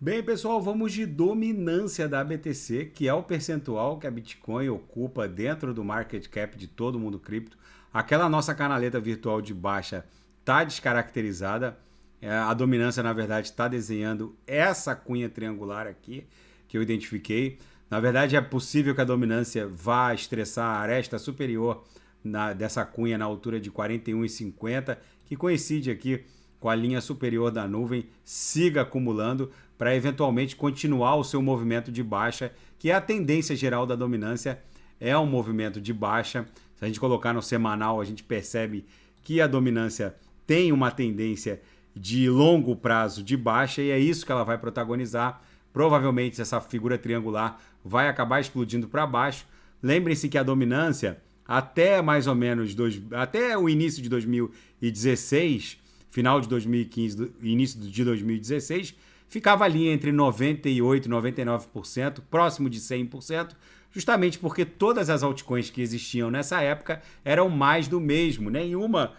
Bem, pessoal, vamos de dominância da BTC, que é o percentual que a Bitcoin ocupa dentro do market cap de todo mundo cripto. Aquela nossa canaleta virtual de baixa está descaracterizada. A dominância, na verdade, está desenhando essa cunha triangular aqui, que eu identifiquei. Na verdade, é possível que a dominância vá estressar a aresta superior dessa cunha na altura de 41,50, que coincide aqui com a linha superior da nuvem, siga acumulando para eventualmente continuar o seu movimento de baixa, que é a tendência geral da dominância, é um movimento de baixa. Se a gente colocar no semanal, a gente percebe que a dominância tem uma tendência de longo prazo de baixa e é isso que ela vai protagonizar. Provavelmente essa figura triangular vai acabar explodindo para baixo. Lembrem-se que a dominância, até mais ou menos até o início de 2016, final de 2015, início de 2016, ficava ali entre 98% e 99%, próximo de 100%, justamente porque todas as altcoins que existiam nessa época eram mais do mesmo. Nenhuma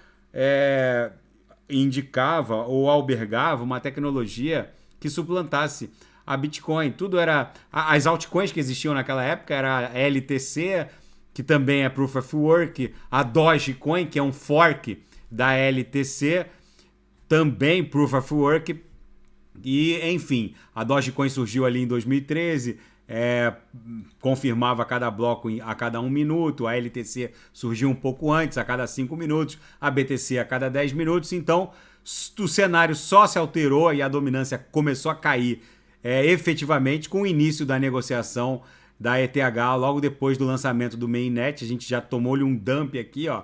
indicava ou albergava uma tecnologia que suplantasse a Bitcoin. Tudo era... As altcoins que existiam naquela época era a LTC, que também é Proof of Work, a Dogecoin, que é um fork da LTC, também Proof of Work, e enfim, a Dogecoin surgiu ali em 2013, confirmava cada bloco a cada 1 minuto, a LTC surgiu um pouco antes, a cada 5 minutos, a BTC a cada 10 minutos, então o cenário só se alterou e a dominância começou a cair efetivamente com o início da negociação da ETH, logo depois do lançamento do mainnet. A gente já tomou-lhe um dump aqui, ó.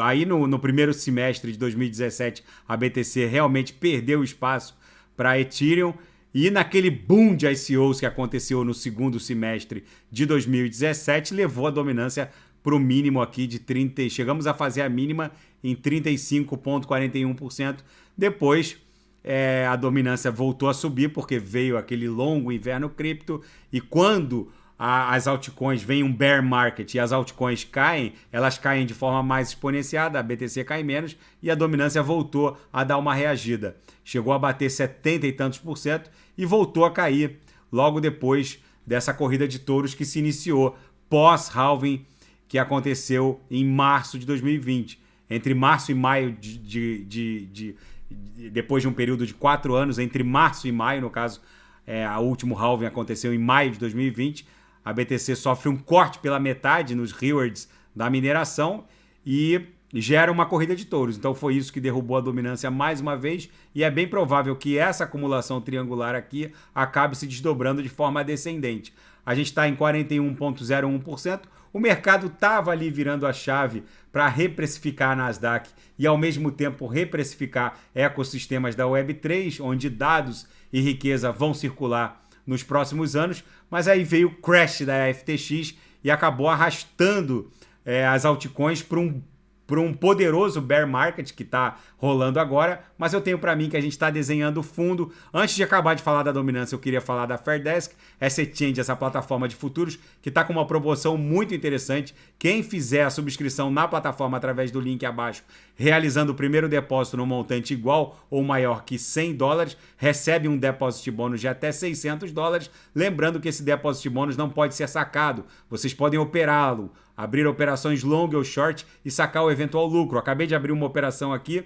Aí no primeiro semestre de 2017, a BTC realmente perdeu espaço para Ethereum. E naquele boom de ICOs que aconteceu no segundo semestre de 2017, levou a dominância para o mínimo aqui de 30%. Chegamos a fazer a mínima em 35,41%. Depois, a dominância voltou a subir porque veio aquele longo inverno cripto. E quando as altcoins, vem um bear market e as altcoins caem, elas caem de forma mais exponenciada, a BTC cai menos e a dominância voltou a dar uma reagida. Chegou a bater 70 e tantos por cento e voltou a cair logo depois dessa corrida de touros que se iniciou pós-halving, que aconteceu em março de 2020. Entre março e maio depois de um período de 4 anos, entre março e maio, no caso, a último halving aconteceu em maio de 2020, a BTC sofre um corte pela metade nos rewards da mineração e gera uma corrida de touros. Então foi isso que derrubou a dominância mais uma vez e é bem provável que essa acumulação triangular aqui acabe se desdobrando de forma descendente. A gente está em 41,01%. O mercado estava ali virando a chave para reprecificar a Nasdaq e ao mesmo tempo reprecificar ecossistemas da Web3, onde dados e riqueza vão circular nos próximos anos, mas aí veio o crash da FTX e acabou arrastando as altcoins para um poderoso bear market que está rolando agora, mas eu tenho para mim que a gente está desenhando o fundo. Antes de acabar de falar da dominância, eu queria falar da Fairdesk, essa exchange, essa plataforma de futuros, que está com uma promoção muito interessante. Quem fizer a subscrição na plataforma através do link abaixo, realizando o primeiro depósito no montante igual ou maior que $100, recebe um deposit bônus de até $600. Lembrando que esse deposit bônus não pode ser sacado, vocês podem operá-lo, abrir operações long ou short e sacar o eventual lucro. Acabei de abrir uma operação aqui,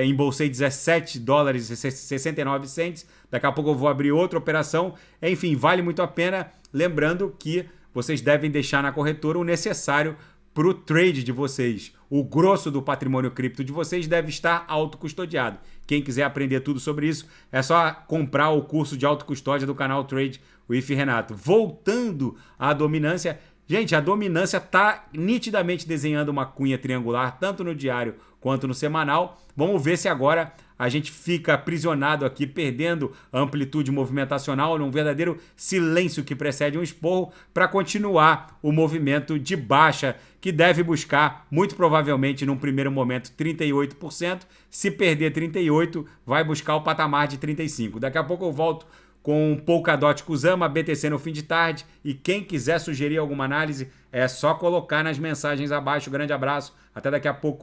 embolsei $17,69. Daqui a pouco eu vou abrir outra operação. Enfim, vale muito a pena. Lembrando que vocês devem deixar na corretora o necessário para o trade de vocês. O grosso do patrimônio cripto de vocês deve estar autocustodiado. Quem quiser aprender tudo sobre isso, é só comprar o curso de autocustódia do canal Trade with Renato. Voltando à dominância, gente, a dominância está nitidamente desenhando uma cunha triangular, tanto no diário quanto no semanal. Vamos ver se agora a gente fica aprisionado aqui, perdendo a amplitude movimentacional, num verdadeiro silêncio que precede um esporro, para continuar o movimento de baixa, que deve buscar, muito provavelmente, num primeiro momento, 38%. Se perder 38%, vai buscar o patamar de 35%. Daqui a pouco eu volto com Polkadot Kusama, BTC no fim de tarde. E quem quiser sugerir alguma análise, é só colocar nas mensagens abaixo. Grande abraço, até daqui a pouco.